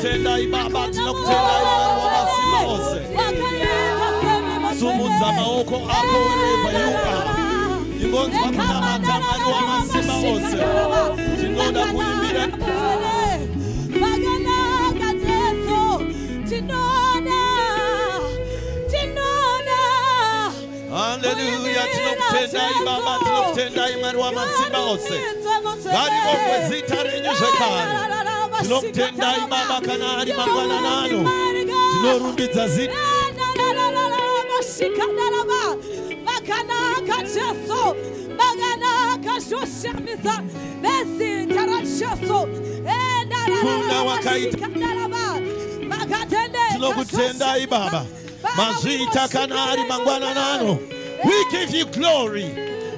Tendai baba tunakutendai wasiba ose. Sumuza maoko ako wherever you are. Ingonzi wakutamata mani wa masiba ose. Tinoda kuimbira. Magana kateso. Tinoda. Hallelujah. Tunakutendai baba tunakutendai mani wa masiba ose. Gari okwe zitarenyushe kari. Tunokutendai baba kanari mangwana nano. Tunorumbiza zita. Magana kateso. Magana kashoshamiza. Besi tarashoso. Kuna wakaita. Tunokutendai baba. Mazita kanari mangwana nano. We give you glory.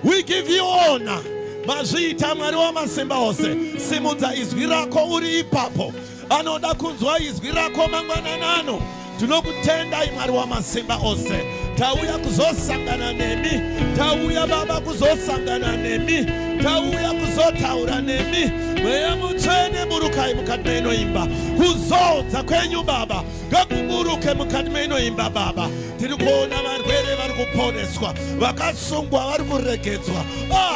We give you honor. Mazita mariwa masimba ose. Simuza izwirako uri ipapo. Anoda kunzwa izwirako mangwana nano. Tunokutenda imariwa masimba ose. Tauya kuzosangana nemi. Tauya baba kuzosangana nemi. Tauya kuzotaura nemi. Mweya mutene murukai mukadmeno imba. Kuzota kwenyu baba. Gakuburuke mukadmeno imba baba. Tirikuona marwere varikuponeswa. Vakasungwa varikuregedzwa.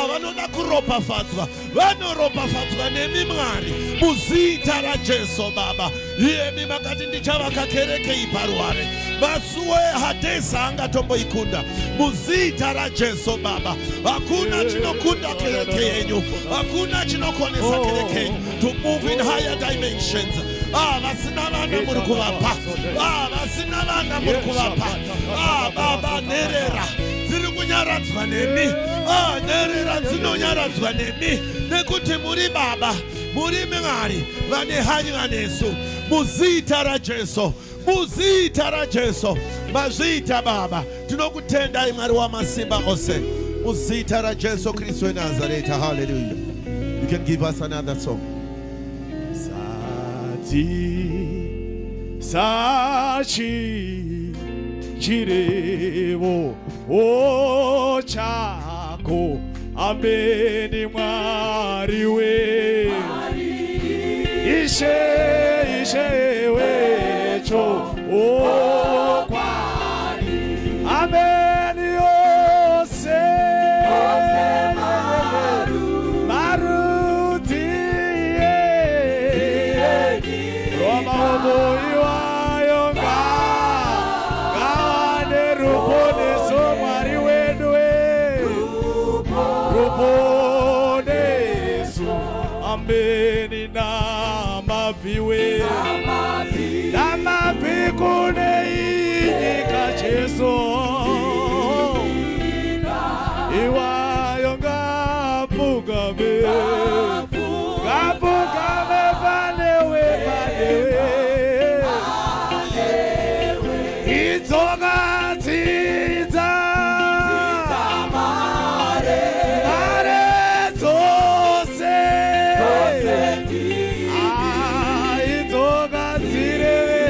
Vanoda kuropafadzwa. Vanoropafadzwa nemi mwari. Muzita ra Jesu baba. Iyemi makati ndichavakakereke iparware. Masuwe hadesa angatombo ikunda. Muzita ra Jesu baba. Hakuna chinokunda kereke yenyu. Hakuna chinokonesa kereke yenyu. To move in higher dimensions. Vasina vana muri kuvapa. Vasina vana muri kuvapa. Baba nerera. Ziri kunyaradzwa nemi. Nerera dzinonyaradzwa nemi. Nekuti muri baba. Muri mwari vane hanya nesu. Muzita ra Jesu. Muzita ra Jesu. Mazita baba. Tunokutenda imari wa masimba ose. Muzita ra Jesu Kristo wa Nazareth. Hallelujah. You can give us another song. Sachi Chirevo O Chako Ambeni Mariwe Ishe Wecho O Kwani Ambeni Ose Maruti Roma Oboiwa Yonga Gane Rupone So Mariwedwe Rupone So Ambeni Namaviwe Namapikune Inika Jesu Iwa Yonga Pugame Gapugame Banewe Itoga Tita Mare Tose Itoga Tirewe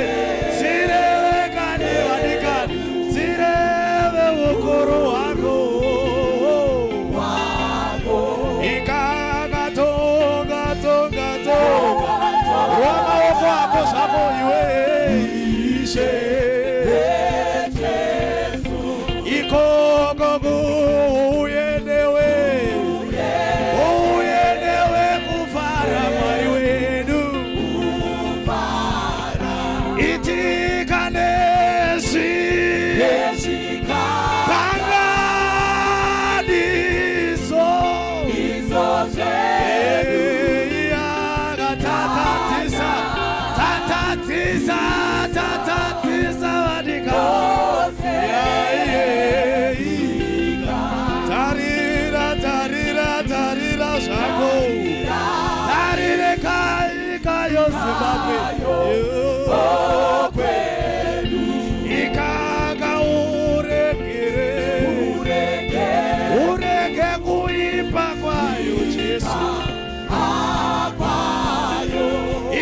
Kane Wanikan Tirewe kayo Zimbabwe ikanga ureke kuipa kwayo Jesu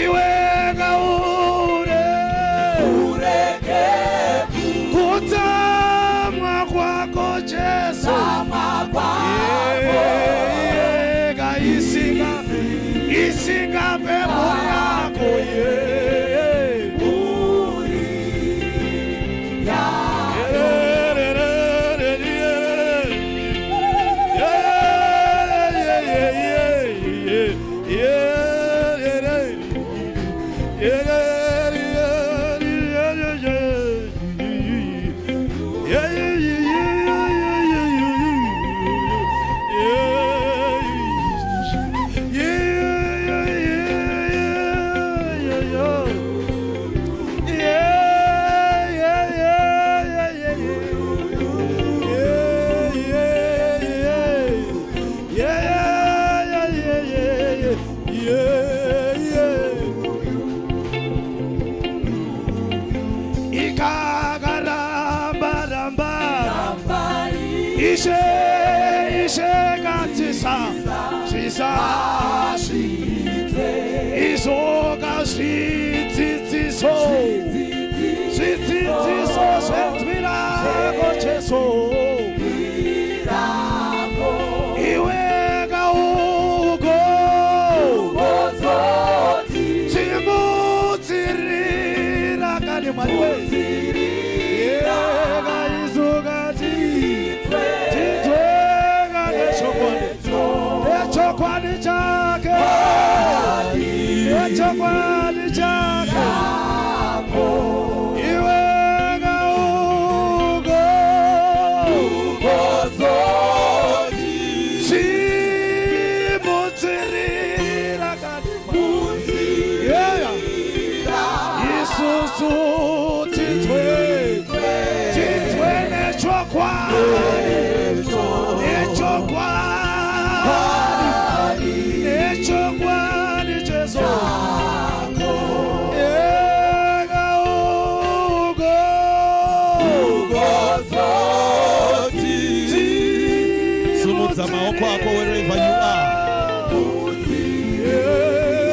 iwe ureke kutamwa kwako Jesu isinga pepo yako wherever you are.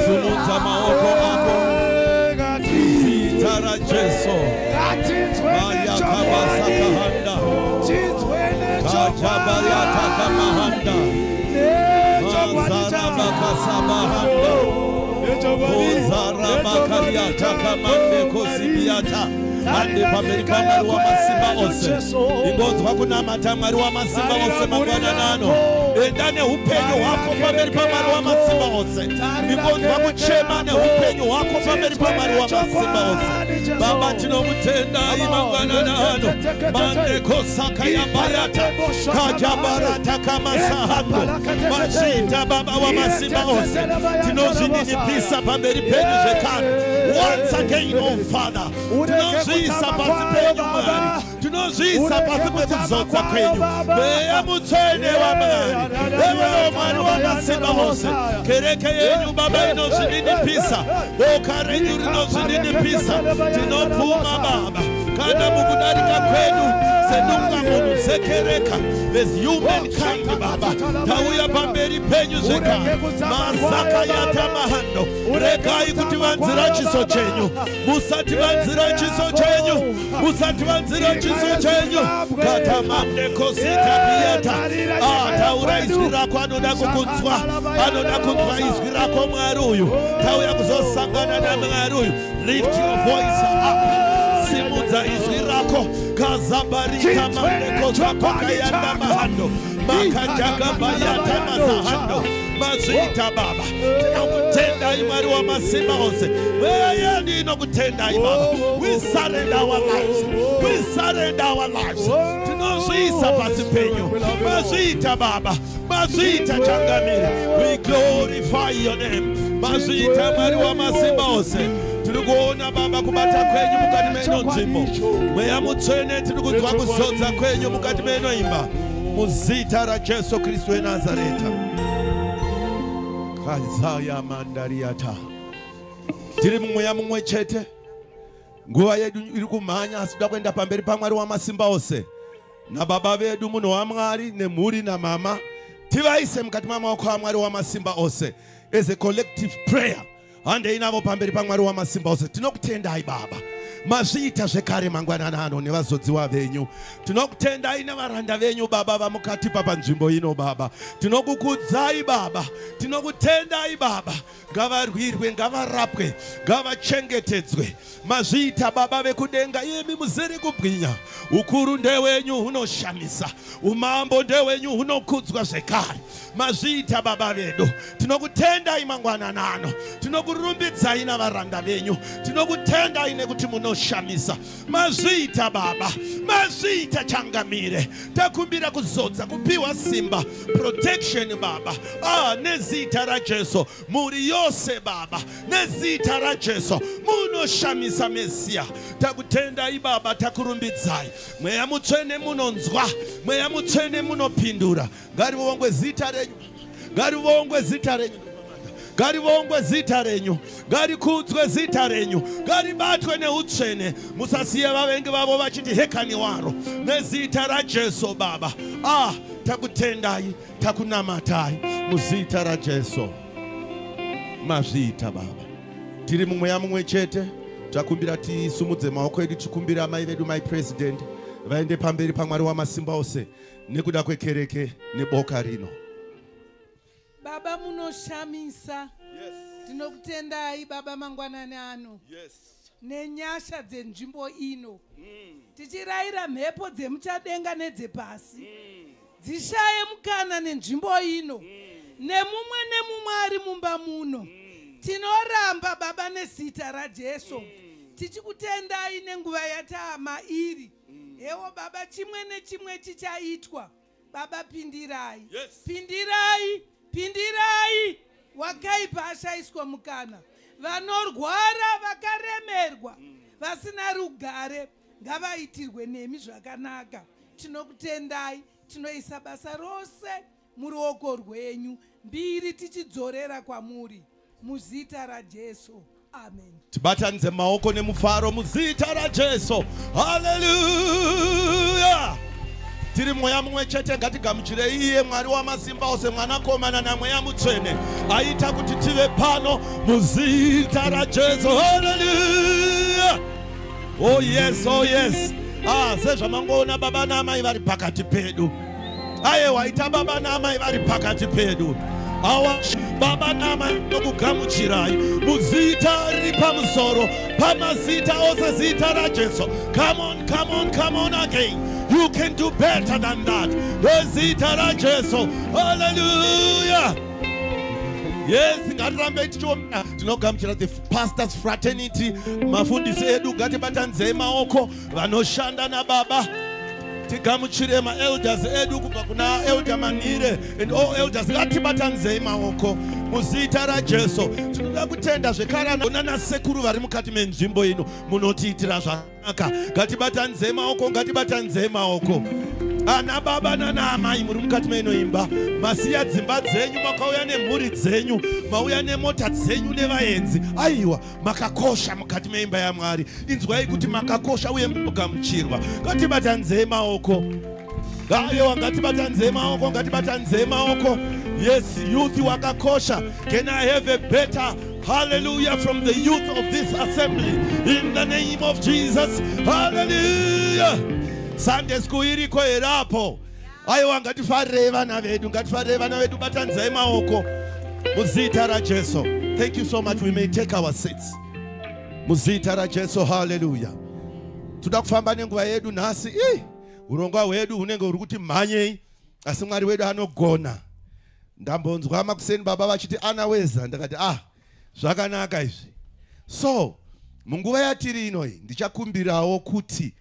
Sumuza maoko ako. Zitara Jesu. Maya kabasa kahanda. Kajabaya takamahanda. Mazara bakasabahanda. Kozara bakaria takamande kosibiata. Ande pameri pamari wa masimba ose. Ingozi wakuna matamari wa masimba ose mangwana nano. Endane upenyo wako pameri pamari wa masimba ose. Ingozi wakuchema ne upenyo wako pameri pamari wa masimba ose. Baba tino mutenda imangwana nano. Mande kosaka ya bayata. Kajabarata kama sahando. Majita baba wa masimba ose. Tino zinini pisa pameri penyu zekano. Once again, oh Father. Tunozisa pasi penyu mari. Tunozisa pasi penyu zota kwenyu. Beya mutene wa mari. Ewe mari wa masimba hose. Kereke yenyu baba inozinini pisa. Okare yenyu inozinini pisa. Tinopuma baba. Kada mukudarika kwenyu. Senunga munu sekereka. There's humankind baba. Tawuya pamberi penyu zeka. Masaka yata mahando. Rekai kutiwanzira chiso chenyu. Musati wanzira chiso chenyu. Musati wanzira chiso chenyu. Kata mamne kosita biyata. Taura izgira kwa anoda kukunzwa. Anoda kunzwa izgira kwa mwaruyu. Tawuya kuzosangana na mwaruyu. Lift your voice up. Simuza izirako kazabarita mandeko twapaka yanda mahando makajaga bayata mazahando mazita baba tinokutenda imari wa masimba hose wewe ndino kutenda ibaba. We surrender our lives. We surrender our lives. Tunozisa pasi penyu mazita baba mazita changamire. We glorify your name mazita imari wa masimba hose. Tulikuona baba kubata kwenyu mukati meno nzimbo. Mweya mutswene tulikudzwa kuzodza kwenyu mukati meno imba. Muzita ra Jesu Kristu wa Nazareta. Kazaya mandariata. tiri mumweya mumwe chete. Nguva yedu iri kumhanya asi toda kuenda pamberi paMwari Wamasimba Ose. Nababa vedu munhu waMwari nemhuri namama tivaise mukati mamaoko aMwari Wamasimba Ose as a collective prayer. Handei navo pamberi paMwari Wamasimba Ose. Tinokutendai Baba. Mazviita zvekare mangwanana ano nevazodziwa venyu. Tinokutendai nevaranda venyu Baba vamukatipa panzvimbo ino Baba. Tinokukudzai Baba. Tinokutendai Baba. Ngavarwirwe, ngavarapwe, ngavachengetedzwe. Mazviita Baba vekudenga, imi muzere kubwinya. Ukuru ndewenyu hunoshamisa. Umambo ndewenyu hunokudzwa zvekare. Mazviita Baba vedu. Tinokutendai mangwanana ano. Tinokurumbidzai navaranda venyu. Tinokutendai nekuti munoshamisa. Mazviita Baba. Mazviita changamire. Takumbira kuzodza kupiwa simba. Protection Baba. Nezita raJesu. Muri yose Baba. Nezita raJesu. Munoshamisa Mesia. Takutendai Baba, takurumbidzai. Mweya mutsvene munonzwa. Mweya mutsvene munopindura. Ngarivongwe zita renyu. Ngarivongwe zita renyu. Ngarivongwe zita renyu. Ngarikudzwe zita renyu. Ngaribatwe neutsvene. Musasiye vavengi vavo vachiti hekani waro. Nezita raJesu Baba. Takutendai, takunamatai muzita raJesu. Mazviita Baba. Tiri mumweya mumwe chete. Takumbira tisumudze maoko edu tikumbira mai vedu my president vaende pamberi paMwari Wamasimba Ose nekuda kwekereke neboka rino. Baba munoshamisa. Tinokutendai Baba mangwanani ano. Nenyasha dzenzvimbo ino. Tichirayira mhepo dzemuchadenga nedzepasi. Dzishaye mukana nenzvimbo ino. Nemumwe ari mumba muno. Tinoramba Baba nezita raJesu. Tichikutendai nenguva yataama iri. Ewo Baba chimwe nechimwe chichaitwa. Baba pindirai. Pindirai. Pindirai. Wakaipa ashaiswa mukana. Vanorwara vakaremerwa. Vasina rugare. Ngavaitirwe nemi zvakanaka. Tinokutendai. Tinoisa basa rose muruoko rwenyu. Mbiri tichidzorera kwamuri. Muzita raJesu. Amen. Tibatanze maoko nemufaro muzita raJesu. Hallelujah. Tiri mweya mumwe chete ngatigamuchire iye Mwari Wamasimba Ose mwanakomana na mweya mutsvene aita kuti tive pano muzita raJesu. Hallelujah. Oh yes, oh yes. Sezvamangoona baba namai vari pakati pedu. Waita baba namai vari pakati pedu. Baba namai nokugamuchirai muzita riri pamusoro pamazita ose zita raJesu. Come on, come on, come on again. You can do better than that. Zita raJesu. Hallelujah. Yes, ngatirambe tichiona tinogamuchira the pastors fraternity mafundisi edu ngatibatanze maoko vanoshanda nababa. Tigamuchire elders edu kubva kuna elder Manire and all elders ngatibatanze maoko muzita raJesu. Tinoda kutenda zvekare nana sekuru vari mukati menzvimbo ino munotiitira zvakanaka. Ngatibatanze maoko, ngatibatanze maoko. Ana baba nana amai muri mukati meno imba masiya dzimba dzenyu makauya nemhuri dzenyu mauya nemota dzenyu nevaenzi. Aiwa makakosha mukati meimba yaMwari. Inzwai kuti makakosha uye munogamuchirwa. Ngatibatanze maoko. Aiwa ngatibatanze maoko, ngatibatanze maoko. Yes, youth wakakosha. Can I have a better hallelujah from the youth of this assembly in the name of Jesus? Hallelujah. Sunday school iriko erapo. Aiwa ngatifarire vana vedu, ngatifarire vana vedu, batanzai maoko muzita raJesu. Thank you so much. We may take our seats. Muzita raJesu. Hallelujah. Toda kufamba nenguva yedu nhasi. Urongwa hwedu hunenge huri kuti mhanyei asi Mwari wedu anogona. Ndambonzwa makuseni baba vachiti anaweza. Ndakati zvakanaka izvi. So munguva yatiri inoi ndichakumbirawo kuti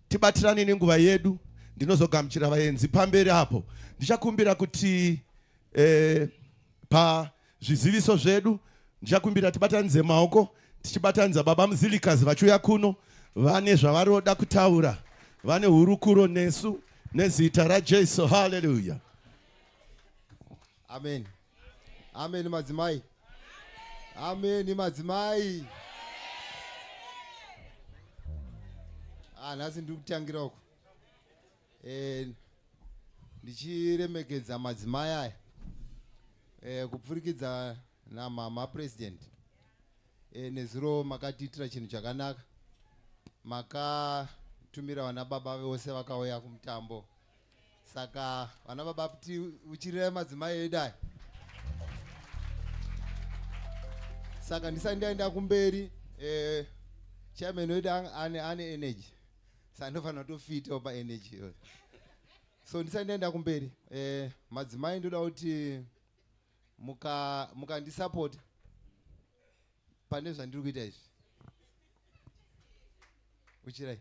tibatirane nenguva yedu. Ndinozogamuchira vaenzi pamberi apo. Ndichakumbira kuti pa zviziviso zvedu ndichakumbira tibatanze maoko. Tichibatanza baba muzilikazi vachiuya kuno vane zvavaroda kutaura. Vane hurukuro nesu nezita raJesu. Hallelujah. Amen. Amen madzimai. Amen madzimai. Nasi ndikutangira uko. Ndichiremekedza madzimai aya. Kupfurikidza na mama president. Nezuro makatiitira chinhu chakanaka. Makatumira vana baba vose vakauya kumutambo. Saka vana baba kuti uchirira madzimai edu aya. Saka ndisandaenda kumberi chairman wedu ane energy. Sandofanira kutofita pa energy. So ndisandaenda kumberi madzimai ndoda kuti mukandisupport pane zvandiri kuita izvi. Uchirai.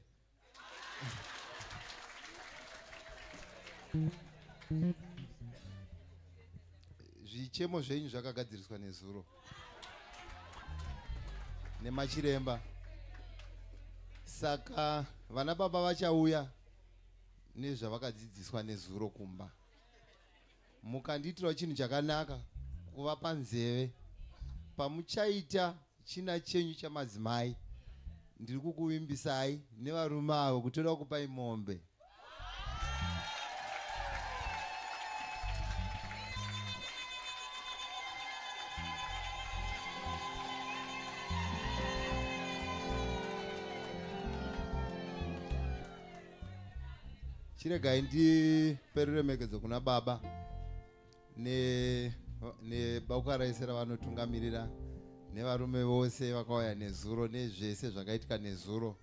Zvichemo zvenyu zvakagadziriswa nezuro nemachiremba. Saka vana baba vachauya nezvavakadzidziswa nezuro kumba. Mukandiitira chinhu chakanaka kuvapa nzeve pamuchaita china chenyu chamadzimai. Ndiri kukuvimbisai nevarume avo kuti toda kupai mombe. Chiregai ndipe ruremekedzo kuna baba nebauka raise ravanotungamirira nevarume vose vakauya nezuro nezvese zvakaitika nezuro.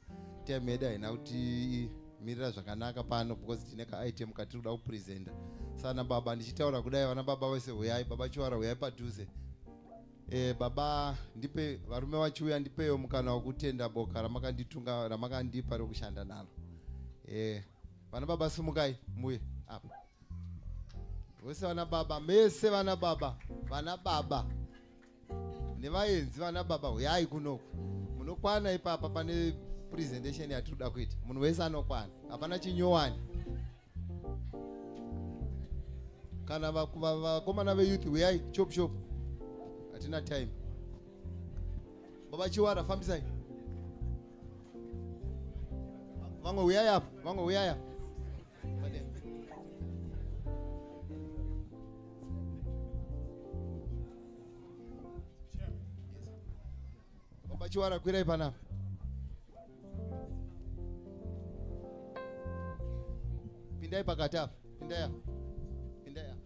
Time yedu haina kuti mirira zvakanaka pano because tine ka-item katiri kuda kupresenta. Sana baba ndichitaura kudai vana baba vose huyai, baba Chiwara huyai padhuze. Baba ndipe varume vachiuya ndipewo mukana wokutenda boka ramakandipa rokushanda nalo. Vana baba simukai muye apa. Vose vana baba, mese vana baba, nevaenzi vana baba huyai kunoku. Munokwana ipapa pane presentation yatiri kuda kuita. Munhu wese anokwana. Hapana chinyowani. Kana vakomana veyouth huyai chop chop. Hatina time. Baba Chiwara fambisai. Vamwe huyai apa, vamwe huyai apa. Baba Chiwara kwirai panapa. Pindai pakati apa, pindai apa. Pindai apa.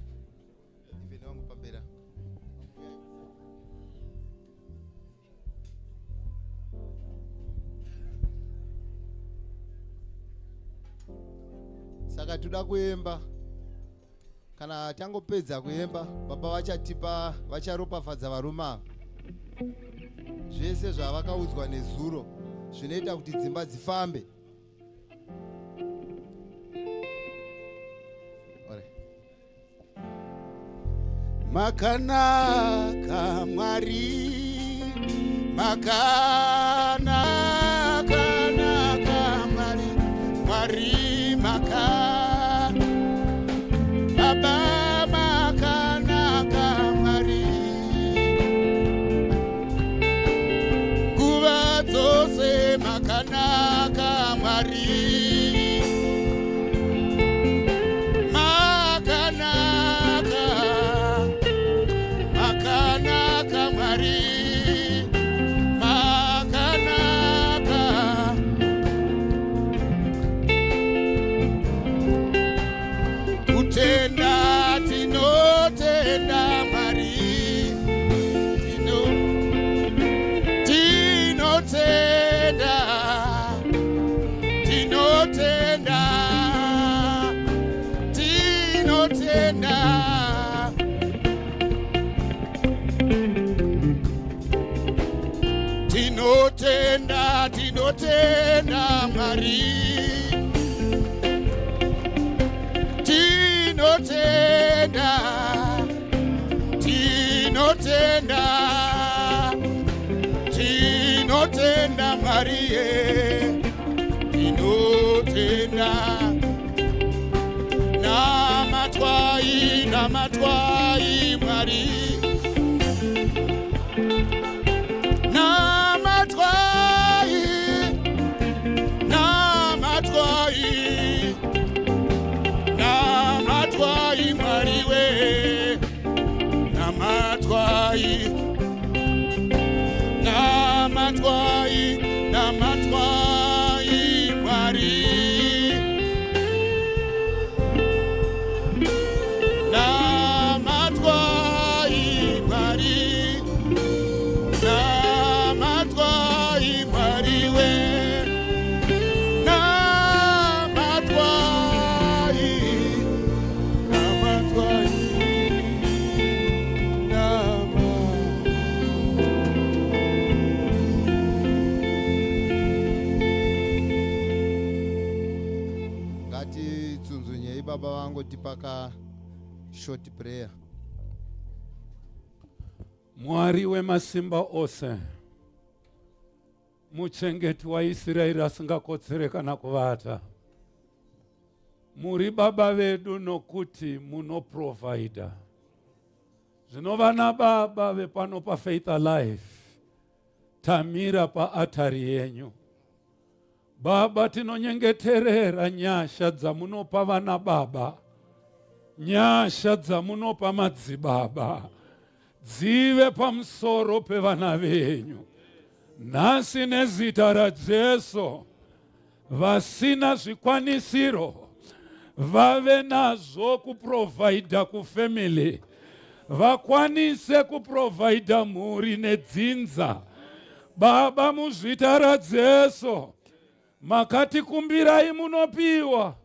Ivene wangu pambera. Saka tuda kuemba. Kana tangopedza kuemba, baba vachatipa, vacharopafadza varume. Zvese zvavakaudzwa nezuro zvinoita kuti dzimba dzifambe. Makanaka Mwari, makanaka Mwari, Mwari makanaka, Baba makanaka Mwari, nguva dzose makanaka Mwari. Tinotenda Mwari, tinotenda Mwari, tinotenda namatwai Mwari, baba vangu tipaka short prayer. Mwari wemasimba ose, muchengeti wa Israeli asingakotsereka na kuvata. Muri baba vedu nokuti muno provider. Zvinovana baba vepano pa Faith Alive, tamira pa atari yenyu. Baba tinonyengeterera nyasha dzamunopa vana baba, nyasha dzamunopa madzibaba, dzive pamusoro pevana venyu. Nhasi nezita raJesu, vasina zvikwanisiro vave nazvo kuprovida kufamily, vakwanise kuprovida mhuri nedzinza. Baba muzvita raJesu, makatikumbirai munopiwa,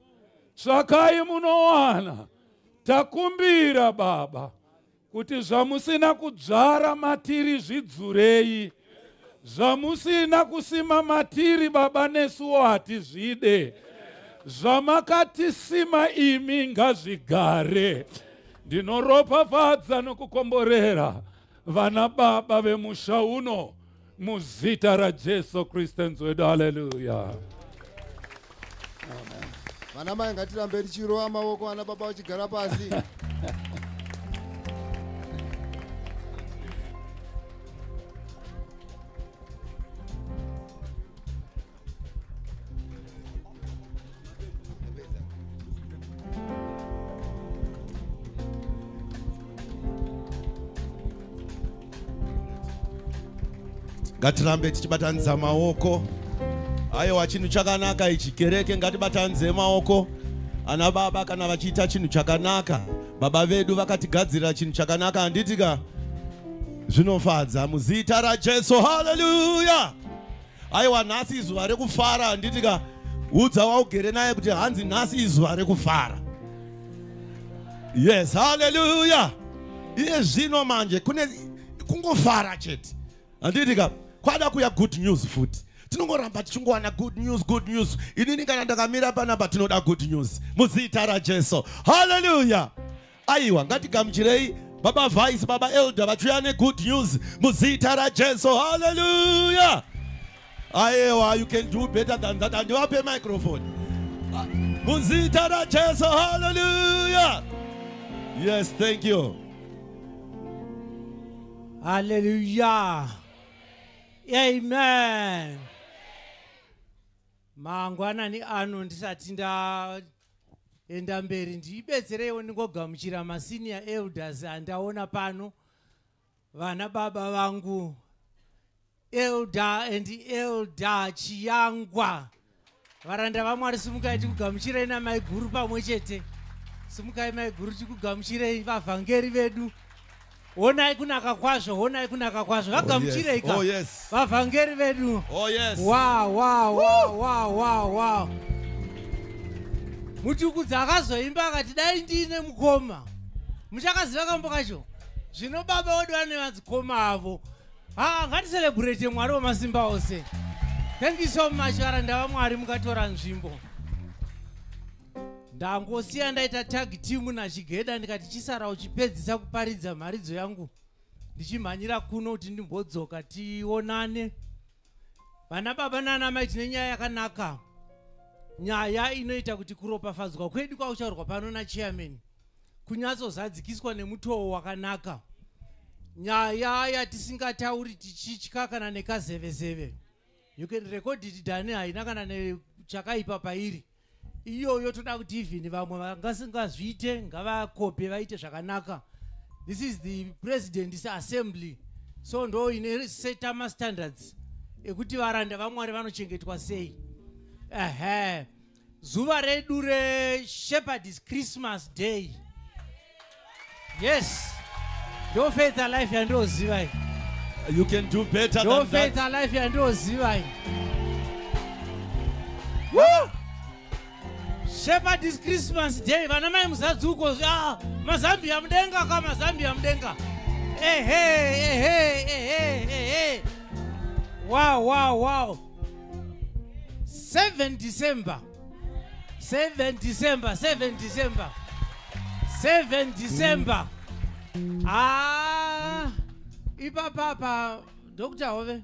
tsvakai munowana. Takumbira Baba kuti zvamusina kudzvara matiri zvidzurei, zvamusina kusima matiri Baba nesuwo hatizvide, zvamakatisima imi ngazvigare. Ndinoropafadza nokukomborera vana baba vemusha uno muzita raJesu Kristu nzwedu. Haleluya. Vana mai ngatirambe tichirova maoko vana baba vachigara pasi. Ngatirambe tichibatanidza maoko. Aiwa, chinhu chakanaka ichi. Kereke ngatibatanidze maoko. Ana baba kana vachiita chinhu chakanaka, baba vedu vakatigadzirira chinhu chakanaka, handitika zvinofadza muzita raJesu. Haleluya. Aiwa, nhasi izuva rekufara, handitika udza waugere naye kuti hanzi nhasi izuva rekufara. Yes, haleluya. Iye zvino manje kune kungofara chete, handitika kwada kuya good news futi. Tinongoramba tichingwana good news. Inini kana ndakamira panapa tinoda good news muzita raJesu. Hallelujah. Aiwa, ngatigamuchirei baba vice, baba elder vachiuya ne good news muzita raJesu. Hallelujah. Aiwa, you can do better than that. And you have a microphone. Muzita raJesu. Hallelujah. Yes, thank you. Hallelujah. Amen. Mangwanani ano ndisati ndaenda mberi ndibetsereiwo ndingogamuchira masenior elders andaona pano, vana baba vangu elder and elder Chiyangwa, varanda vaMwari, simukai tikugamuchirei namai guru pamwe chete. Simukai mai guru tikugamuchirei vavhangeri vedu. Honai kunaka kwazvo, honai kunaka kwazvo. Vagamuchireika. Oh yes. Vavhangeri vedu. Oh yes. Wow. Mutukudza akazoimba akati dai ndine mukoma. Muchakaziva kambo kacho. Zvino baba vedu vane madzikoma avo. Ngaticelebrate Mwari wamasimba ose. Thank you so much varanda vaMwari, mukatora nzvimbo. Ndangosiya ndaita tag team naChigeda ndikati chisara uchipedzisa kuparidza mharidzo yangu ndichimhanyira kuno kuti ndimbodzoka tionane. Vana baba nana mai, tine nyaya yakanaka, nyaya inoita kuti kuropafadzwa kwedu kwauchaurwa pano nachairman kunyatsozadzikiswa nemutoo wakanaka, nyaya yatisingatauri tichitya kana nekazevezeve. You can record it Dani, haina kana nechakaipa pairi. Iyoyo toda kuti even vamwe vangasingazviite ngavakope vaite zvakanaka. This is the president's assembly, so ndo ine seta ma standards ekuti varanda vaMwari vanochengetwa sei. Zuva redu Shepherd's Christmas Day. Yes, ndo Faith Alive yandoziva. You can do better ndo than Faith that. Alive yandoziva. Woo! Shepherd's Christmas Day. Vana mai muzadzuko. Mazambia mudenga kama Zambia mudenga. Wow. 7 December. 7 December 7 December 7 December. Ipapapa Dr. Hove